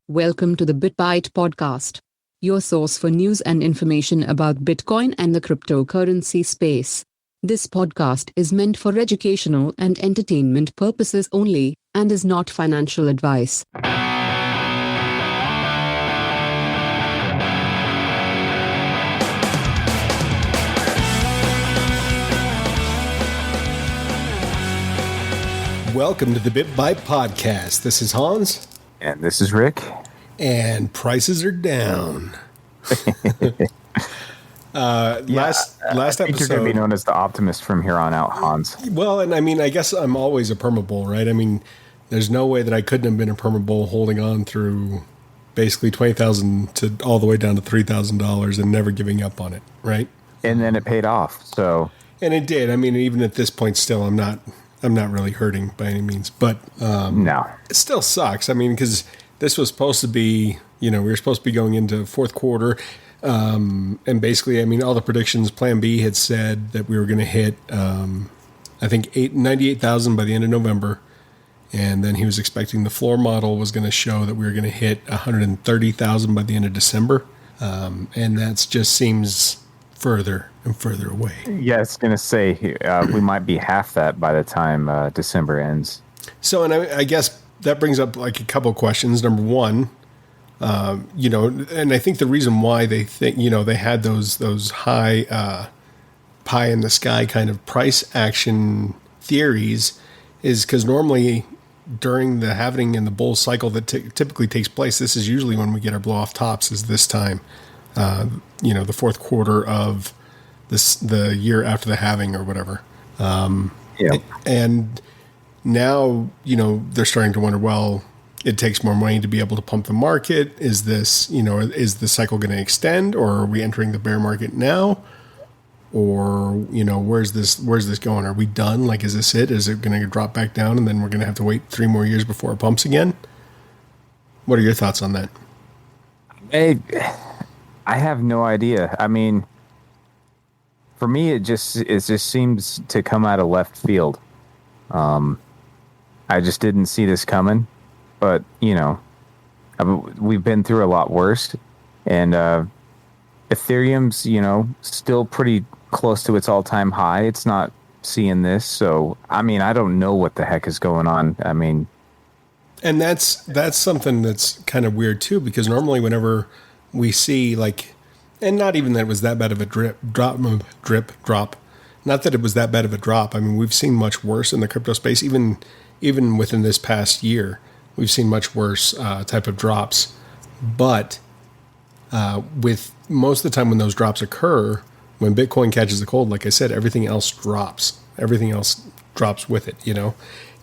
Welcome to the BitBite podcast, your source for news and information about Bitcoin and the cryptocurrency space. This podcast is meant for educational and entertainment purposes only, and is not financial advice. Welcome to the BitBite podcast. This is Hans. And this is Rick. And prices are down. Last episode, you're going to be known as the optimist from here on out, Hans. Well, and I mean, I guess I'm always a permabull, right? I mean, there's no way that I couldn't have been a permabull holding on through basically $20,000 to all the way down to $3,000 and never giving up on it, right? And then it paid off. And it did. I mean, even at this point, still, I'm not really hurting by any means, but no, it still sucks. I mean, because this was supposed to be, we were supposed to be going into fourth quarter, and basically, I mean, all the predictions. Plan B had said that we were going to hit, I think 98,000 by the end of November, and then he was expecting the floor model was going to show that we were going to hit 130,000 by the end of December, and that just seems further and further away. Yeah, it's going to say we might be half that by the time December ends. So, and I guess that brings up like a couple of questions. Number one, and I think the reason why they think, they had those high pie in the sky kind of price action theories is because normally during the halving and the bull cycle that typically takes place, this is usually when we get our blow off tops is this time. The fourth quarter of the year after the halving or whatever. And now, they're starting to wonder, well, it takes more money to be able to pump the market. Is this, is the cycle going to extend, or are we entering the bear market now? Or, where's this going? Are we done? Like, is this it? Is it going to drop back down and then we're going to have to wait 3 more years before it pumps again? What are your thoughts on that? I have no idea. I mean, for me, it just seems to come out of left field. I just didn't see this coming, but we've been through a lot worse, and Ethereum's still pretty close to its all-time high. It's not seeing this, so I mean, I don't know what the heck is going on. I mean, and that's something that's kind of weird too, because normally whenever we see and not even that it was that bad of a drop. Not that it was that bad of a drop. I mean, we've seen much worse in the crypto space, even within this past year. We've seen much worse type of drops. But with most of the time when those drops occur, when Bitcoin catches a cold, like I said, everything else drops. Everything else drops with it,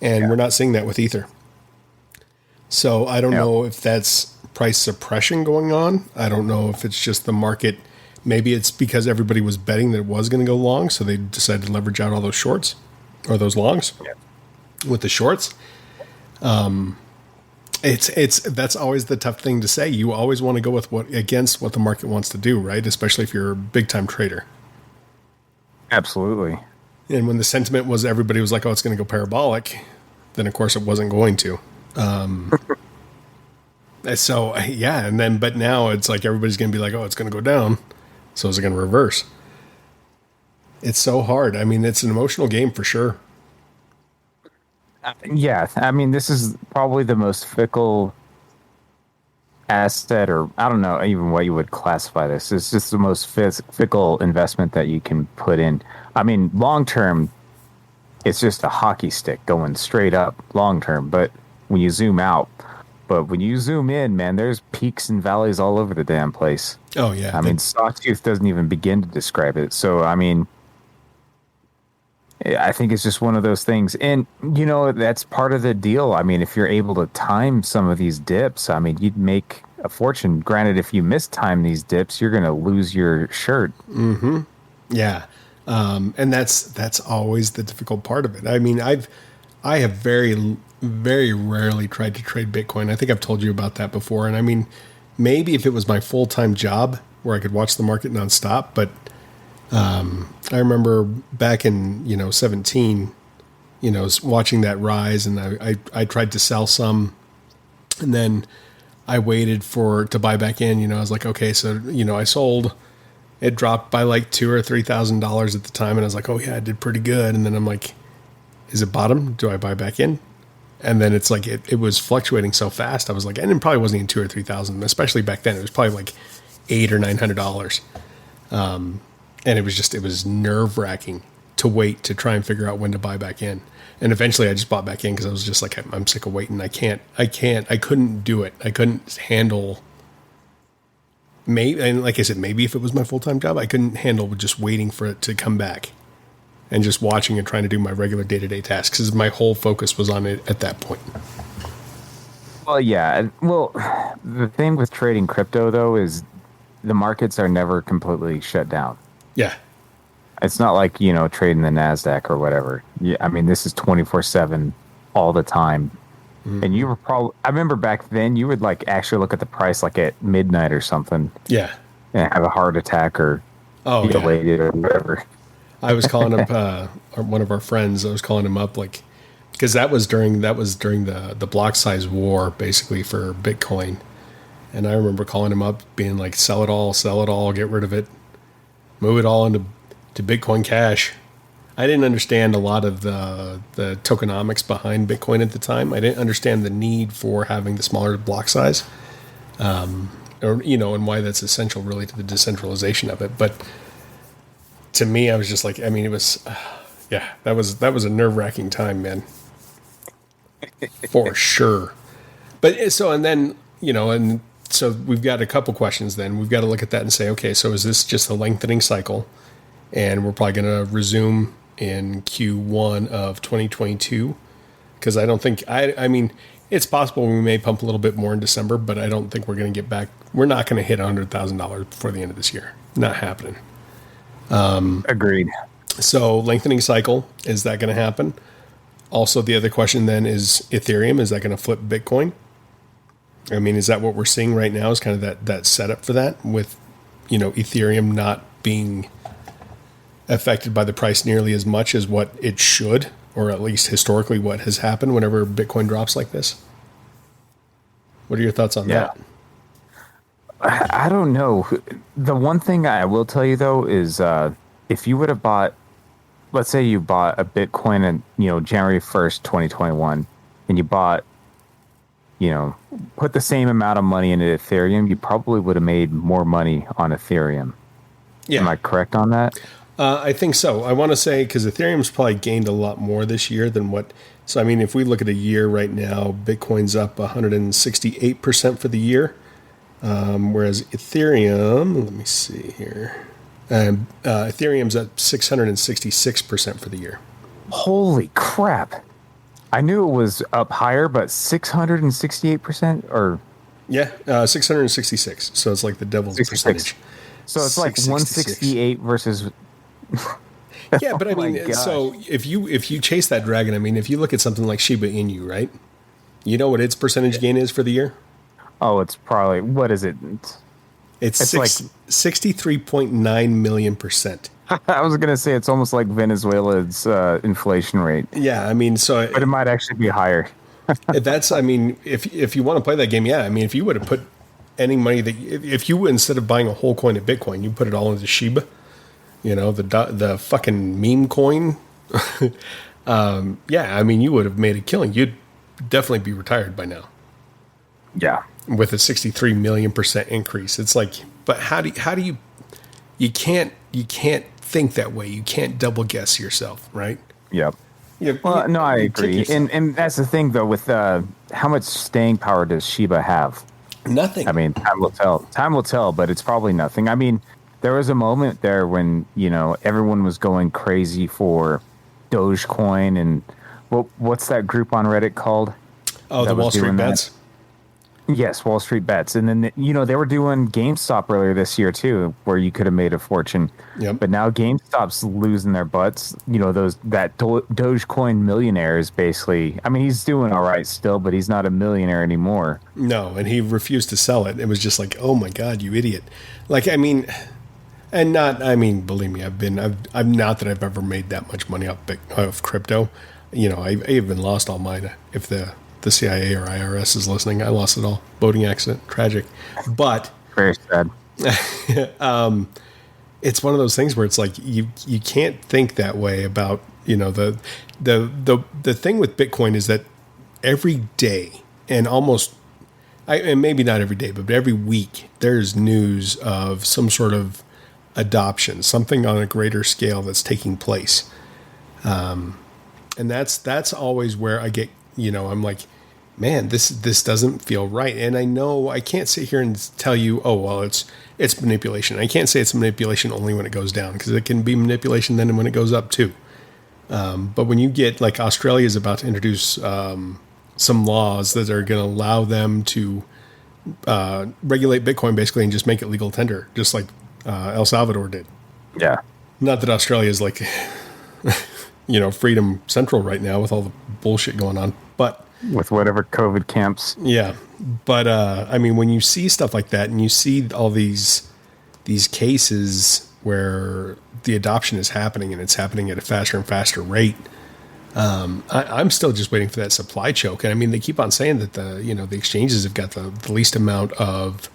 And we're not seeing that with Ether. So I don't know if that's price suppression going on. I don't know if it's just the market. Maybe it's because everybody was betting that it was going to go long, so they decided to leverage out all those shorts or those longs with the shorts. That's always the tough thing to say. You always want to go with against what the market wants to do, right? Especially if you're a big time trader. Absolutely. And when the sentiment was everybody was like, "Oh, it's going to go parabolic," then of course it wasn't going to. So yeah, but now it's like everybody's going to be like, "Oh, it's going to go down." So is it going to reverse? It's so hard. I mean, it's an emotional game for sure. Yeah, I mean, this is probably the most fickle asset, or I don't know even what you would classify this. It's just the most fickle investment that you can put in. I mean, long term, it's just a hockey stick going straight up long term. But when you zoom out, when you zoom in, man, there's peaks and valleys all over the damn place. Oh, yeah. I mean, Sawtooth doesn't even begin to describe it. So, I mean, I think it's just one of those things. And, that's part of the deal. I mean, if you're able to time some of these dips, I mean, you'd make a fortune. Granted, if you mistime these dips, you're going to lose your shirt. Mm-hmm. Yeah. And that's always the difficult part of it. I mean, I have very, very rarely tried to trade Bitcoin. I think I've told you about that before. And I mean, maybe if it was my full-time job where I could watch the market nonstop, but I remember back in 17, watching that rise, and I tried to sell some, and then I waited to buy back in. You know, I was like, okay, so I sold. It dropped by like $2,000 or $3,000 at the time, and I was like, oh yeah, I did pretty good. And then I'm like, is it bottom? Do I buy back in? And then it's like it was fluctuating so fast. I was like, and it probably wasn't even 2,000 or 3,000, especially back then. It was probably like $800 or $900. And it was nerve wracking to wait to try and figure out when to buy back in. And eventually I just bought back in because I was just like, I'm sick of waiting. I couldn't do it. I couldn't handle, maybe, and like I said, maybe if it was my full-time job, I couldn't handle just waiting for it to come back and just watching and trying to do my regular day-to-day tasks because my whole focus was on it at that point. Well, yeah. Well, the thing with trading crypto, though, is the markets are never completely shut down. Yeah. It's not like, trading the NASDAQ or whatever. Yeah, I mean, this is 24/7 all the time. Mm-hmm. And you were I remember back then you would like actually look at the price like at midnight or something. Yeah. And have a heart attack or be elated or whatever. I was calling up one of our friends. I was calling him up like, because that was during the block size war basically for Bitcoin. And I remember calling him up being like, sell it all, get rid of it, move it all into Bitcoin Cash. I didn't understand a lot of the tokenomics behind Bitcoin at the time. I didn't understand the need for having the smaller block size, and why that's essential really to the decentralization of it. But to me, I was just like, I mean, it was, that was a nerve-wracking time, man, for sure. But so we've got a couple questions. Then we've got to look at that and say, okay, so is this just a lengthening cycle? And we're probably going to resume in Q1 of 2022 because I don't think I mean it's possible we may pump a little bit more in December, but I don't think we're going to get back. We're not going to hit $100,000 before the end of this year. Not happening. Agreed. So lengthening cycle, is that going to happen? Also, the other question then is Ethereum. Is that going to flip Bitcoin? I mean, is that what we're seeing right now? Is kind of that setup for that with Ethereum not being affected by the price nearly as much as what it should, or at least historically what has happened whenever Bitcoin drops like this? What are your thoughts on that? I don't know. The one thing I will tell you though is if you would have bought, let's say you bought a Bitcoin in January 1st, 2021, and you bought, put the same amount of money into Ethereum, you probably would have made more money on Ethereum. Yeah. Am I correct on that? I think so. I want to say because Ethereum's probably gained a lot more this year than what. So, I mean, if we look at a year right now, Bitcoin's up 168% for the year, whereas Ethereum, let me see here, Ethereum's at 666% for the year. Holy crap. I knew it was up higher, but 668% or? Yeah, 666. So it's like the devil's 66. Percentage. So it's like 168 versus. Yeah, but I mean, so if you chase that dragon, I mean, if you look at something like Shiba Inu, right? You know what its percentage gain is for the year? Oh, it's probably, what is it? It's like 63.9 million %. I was gonna say it's almost like Venezuela's inflation rate. Yeah, I mean, but it might actually be higher. That's, I mean, if you want to play that game, yeah. I mean, if you would have put any money if you instead of buying a whole coin of Bitcoin, you put it all into Shiba, the fucking meme coin. Yeah, I mean, you would have made a killing. You'd definitely be retired by now. Yeah, with a 63 million % increase. It's like, but how do you can't think that way. You can't double guess yourself, right? Yep. Well, no, I agree. And that's the thing, though, with how much staying power does Shiba have? Nothing. I mean, time will tell. Time will tell, but it's probably nothing. I mean, there was a moment there when, everyone was going crazy for Dogecoin and what's that group on Reddit called? Oh, the Wall Street Bets? Yes, Wall Street Bets. And then, they were doing GameStop earlier this year, too, where you could have made a fortune. Yep. But now GameStop's losing their butts. That Dogecoin millionaire is basically, I mean, he's doing all right still, but he's not a millionaire anymore. No, and he refused to sell it. It was just like, oh, my God, you idiot. Like, I mean, believe me, I'm not that I've ever made that much money off crypto. I even lost all mine. If the the CIA or IRS is listening. I lost it all. Boating accident, tragic. But Very sad. it's one of those things where it's like you can't think that way about, you know, the thing with Bitcoin is that every day and and maybe not every day, but every week there's news of some sort of adoption, something on a greater scale that's taking place. And that's always where I get, you know, I'm like, man, this doesn't feel right. And I know I can't sit here and tell you, oh, well, it's manipulation. I can't say it's manipulation only when it goes down, because it can be manipulation then when it goes up too. But when you get, like, Australia is about to introduce some laws that are going to allow them to regulate Bitcoin basically and just make it legal tender, just like El Salvador did. Yeah. Not that Australia is like, you know, freedom central right now with all the bullshit going on, but With whatever COVID camps. yeah. But I mean, when you see stuff like that and you see all these cases where the adoption is happening and it's happening at a faster and faster rate, I'm still just waiting for that supply choke. And I mean, they keep on saying that the exchanges have got the least amount of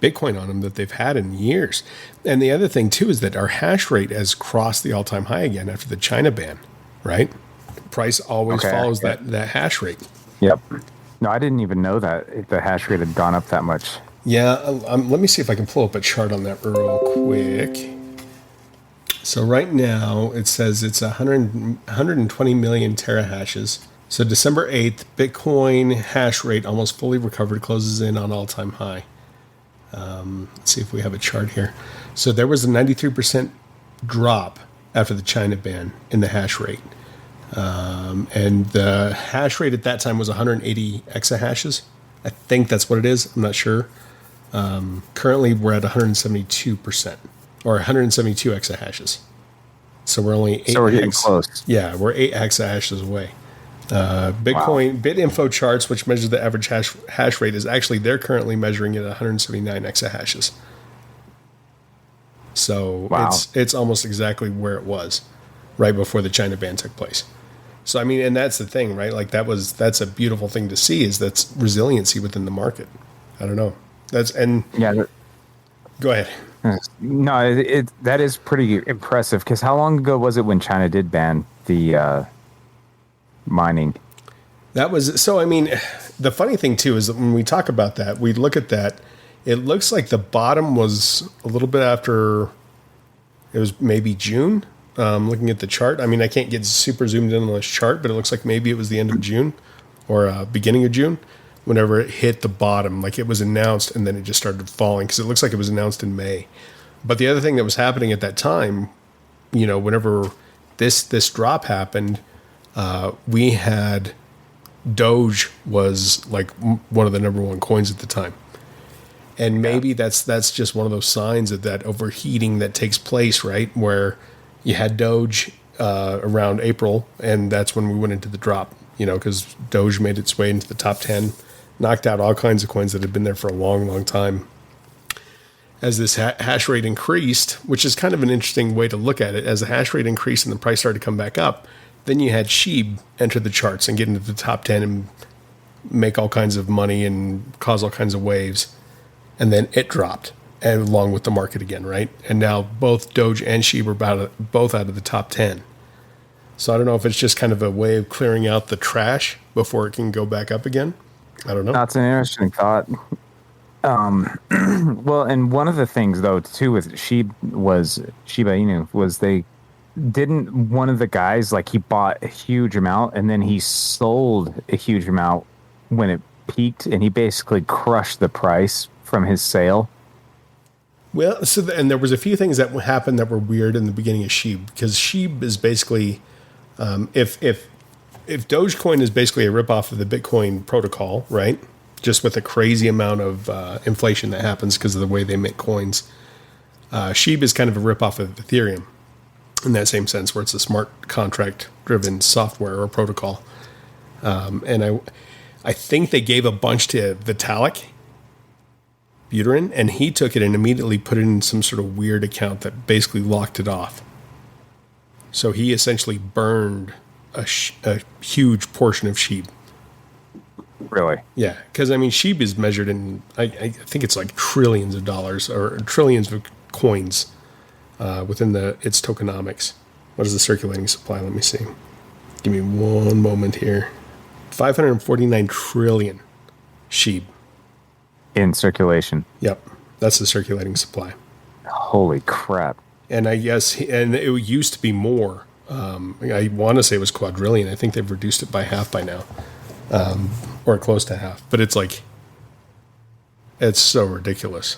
Bitcoin on them that they've had in years. And the other thing too is that our hash rate has crossed the all-time high again after the China ban, right? Price always follows that hash rate. Yep. No, I didn't even know that the hash rate had gone up that much. Yeah, let me see if I can pull up a chart on that real quick. So right now it says it's 120 million terahashes. So December 8th, Bitcoin hash rate almost fully recovered, closes in on all-time high. Let's see if we have a chart here. So there was a 93% drop after the China ban in the hash rate. And the hash rate at that time was 180 exahashes. I think that's what it is. I'm not sure. Currently, we're at 172% or 172 exahashes. So we're only 8. So we're getting close. Yeah, we're 8 exahashes away. Bitcoin BitInfo charts, which measures the average hash rate, is actually they're currently measuring it at 179 exahashes. So it's almost exactly where it was right before the China ban took place. So I mean, and that's the thing, right? Like that's a beautiful thing to see, is that's resiliency within the market. I don't know. Go ahead. No, that is pretty impressive, because how long ago was it when China did ban the mining? That was, so I mean, the funny thing too is that when we talk about that, we look at that, it looks like the bottom was a little bit after, it was maybe June. Looking at the chart, I mean, I can't get super zoomed in on this chart, but it looks like maybe it was the end of June or beginning of June, whenever it hit the bottom. Like, it was announced and then it just started falling, because it looks like it was announced in May. But the other thing that was happening at that time, you know, whenever this drop happened, we had Doge was like one of the number one coins at the time. And maybe that's just one of those signs of that overheating that takes place, right? Where you had Doge around April, and that's when we went into the drop, you know, because Doge made its way into the top 10, knocked out all kinds of coins that had been there for a long, long time. As this hash rate increased, which is kind of an interesting way to look at it, as the hash rate increased and the price started to come back up, then you had SHIB enter the charts and get into the top 10 and make all kinds of money and cause all kinds of waves. And then it dropped, and along with the market again, right? And now both Doge and SHIB are both out of the top 10. So I don't know if it's just kind of a way of clearing out the trash before it can go back up again. I don't know. That's an interesting thought. Well, and one of the things, though, too, with Shiba Inu was one of the guys, like, he bought a huge amount and then he sold a huge amount when it peaked, and he basically crushed the price from his sale. Well, and there was a few things that happened that were weird in the beginning of SHIB, because SHIB is basically, if Dogecoin is basically a ripoff of the Bitcoin protocol, right? Just with a crazy amount of inflation that happens because of the way they make coins. SHIB is kind of a ripoff of Ethereum in that same sense, where it's a smart contract-driven software or protocol. And I think they gave a bunch to Vitalik Buterin, and he took it and immediately put it in some sort of weird account that basically locked it off. So he essentially burned a huge portion of SHIB. Really? Yeah, because I mean, SHIB is measured in I think it's like trillions of dollars or trillions of coins within its tokenomics. What is the circulating supply? Let me see. Give me one moment here. 549 trillion SHIB. In circulation. Yep, that's the circulating supply. Holy crap. And I guess, and it used to be more. I want to say it was quadrillion. I think they've reduced it by half by now, or close to half. But it's like, it's so ridiculous.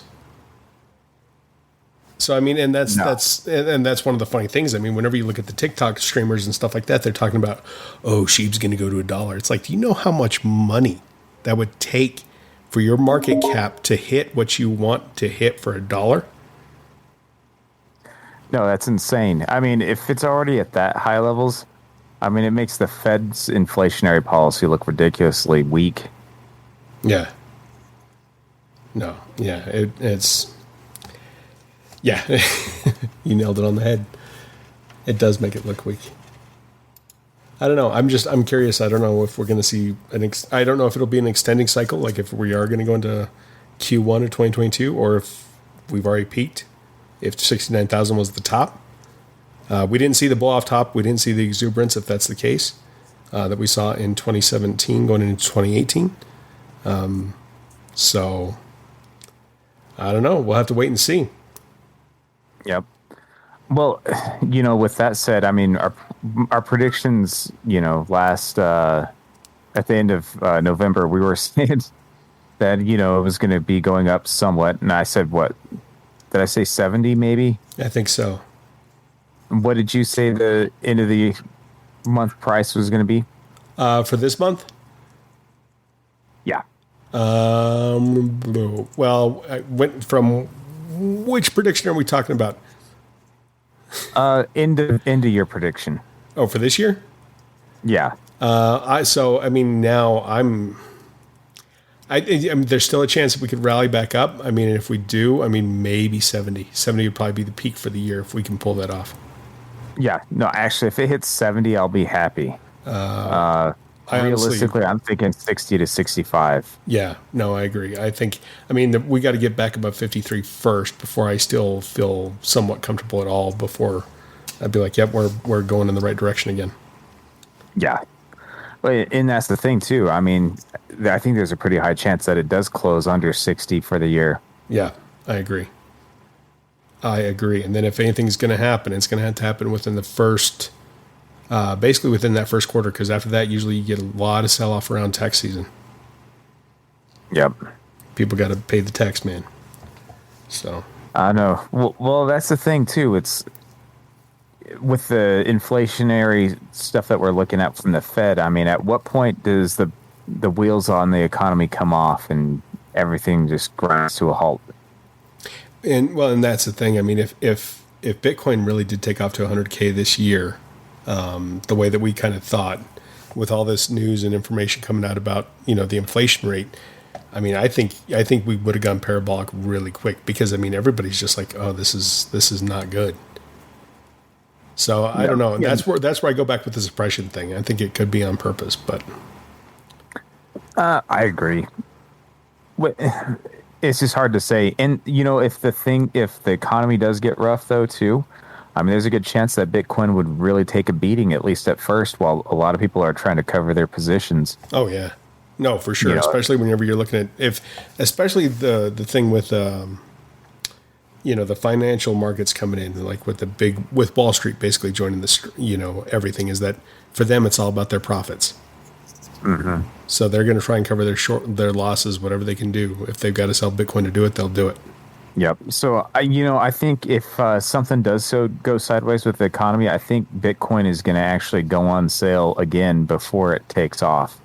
So I mean, and that's one of the funny things. I mean, whenever you look at the TikTok streamers and stuff like that, they're talking about, oh, SHIB's going to go to $1. It's like, do you know how much money that would take for your market cap to hit what you want to hit for $1? No, that's insane. I mean, if it's already at that high levels, I mean, it makes the Fed's inflationary policy look ridiculously weak. Yeah. No. Yeah. It's. Yeah. You nailed it on the head. It does make it look weak. I don't know. I'm curious. I don't know if we're going to see I don't know if it'll be an extending cycle, like if we are going to go into Q1 of 2022, or if we've already peaked. If 69,000 was the top. We didn't see the blow off top. We didn't see the exuberance, if that's the case, that we saw in 2017 going into 2018. So, I don't know. We'll have to wait and see. Yep. Well, with that said, I mean, our predictions, last at the end of November, we were saying that, it was going to be going up somewhat. And I said, what? Did I say 70 maybe? I think so. What did you say the end of the month price was going to be? For this month? Yeah. Well, I went from which prediction are we talking about? Into your prediction. Oh, for this year? Yeah. I mean, now I mean, there's still a chance that we could rally back up. I mean, if we do, I mean, maybe 70. 70 would probably be the peak for the year if we can pull that off. Yeah. No, actually, if it hits 70, I'll be happy. Realistically, I'm thinking 60 to 65. Yeah. No, I agree. I mean, we got to get back above 53 first before I still feel somewhat comfortable at all, before I'd be like, yep, we're going in the right direction again. Yeah. And that's the thing, too. I mean, I think there's a pretty high chance that it does close under 60 for the year. Yeah, I agree. And then if anything's going to happen, it's going to have to happen within the first, basically within that first quarter, because after that, usually you get a lot of sell-off around tax season. Yep. People got to pay the tax man. So. I know. Well, that's the thing, too. It's with the inflationary stuff that we're looking at from the Fed. I mean, at what point does the wheels on the economy come off and everything just grinds to a halt? And that's the thing. I mean, if Bitcoin really did take off to 100K this year, the way that we kind of thought, with all this news and information coming out about, the inflation rate, I mean, I think we would have gone parabolic really quick, because I mean, everybody's just like, oh, this is not good. So I don't know. Yeah. That's where I go back with the suppression thing. I think it could be on purpose, but I agree. It's just hard to say. And if the economy does get rough though too, I mean, there's a good chance that Bitcoin would really take a beating, at least at first, while a lot of people are trying to cover their positions. Oh yeah, no, for sure. Especially whenever you're looking at especially the thing with the financial markets coming in, like with Wall Street basically joining everything, is that for them it's all about their profits. Mm-hmm. So they're going to try and cover their losses, whatever they can do. If they've got to sell Bitcoin to do it, they'll do it. Yep. So I think if something does go sideways with the economy, I think Bitcoin is going to actually go on sale again before it takes off.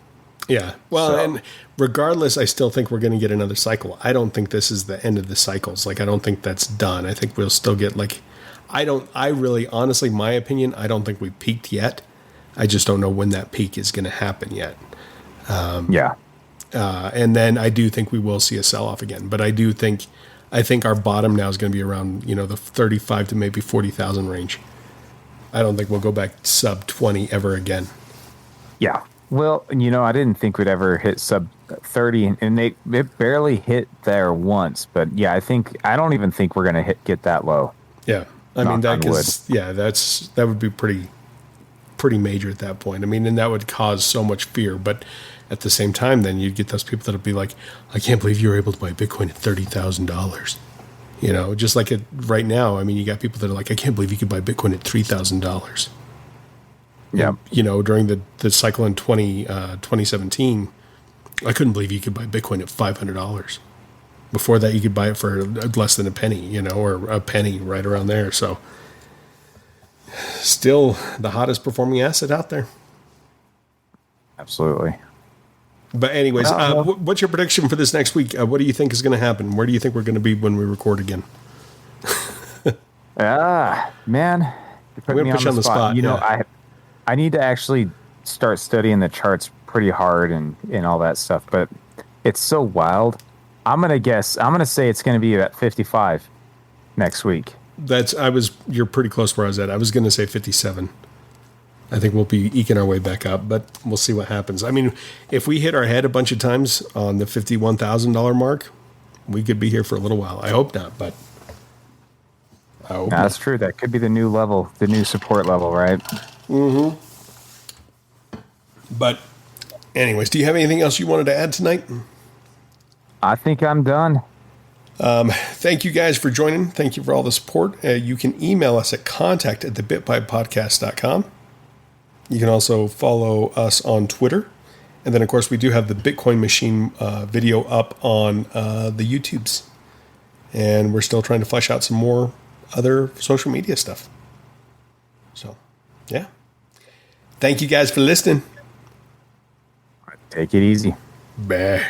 Yeah. Well, and regardless, I still think we're going to get another cycle. I don't think this is the end of the cycles. Like, I don't think that's done. I think we'll still get honestly, my opinion, I don't think we peaked yet. I just don't know when that peak is going to happen yet. Yeah. And then I do think we will see a sell-off again. But I think our bottom now is going to be around, the 35 to maybe 40,000 range. I don't think we'll go back sub 20 ever again. Yeah. Well, I didn't think we'd ever hit sub 30, and it barely hit there once. But yeah, I don't even think we're gonna get that low. Yeah, I mean Knock on wood. that would be pretty major at that point. I mean, and that would cause so much fear. But at the same time, then you'd get those people that'd be like, I can't believe you were able to buy Bitcoin at $30,000. Just like right now. I mean, you got people that are like, I can't believe you could buy Bitcoin at $3,000. Yeah. During the cycle in 2017, I couldn't believe you could buy Bitcoin at $500. Before that, you could buy it for less than a penny, or a penny right around there. So still the hottest performing asset out there. Absolutely. But anyways, what's your prediction for this next week? What do you think is going to happen? Where do you think we're going to be when we record again? Man, you're putting me on the spot. I need to actually start studying the charts pretty hard and all that stuff, but it's so wild. I'm going to say it's going to be at 55 next week. You're pretty close where I was at. I was going to say 57. I think we'll be eking our way back up, but we'll see what happens. I mean, if we hit our head a bunch of times on the $51,000 mark, we could be here for a little while. I hope not, but I hope not. That's true. That could be the new level, the new support level, right? Mm-hmm. But anyways, do you have anything else you wanted to add tonight? I think I'm done. Thank you guys for joining. Thank you for all the support. You can email us at contact@thebitpipepodcast.com. You can also follow us on Twitter. And then, of course, we do have the Bitcoin Machine video up on the YouTubes. And we're still trying to flesh out some more other social media stuff. So, yeah. Thank you guys for listening. Take it easy. Bye.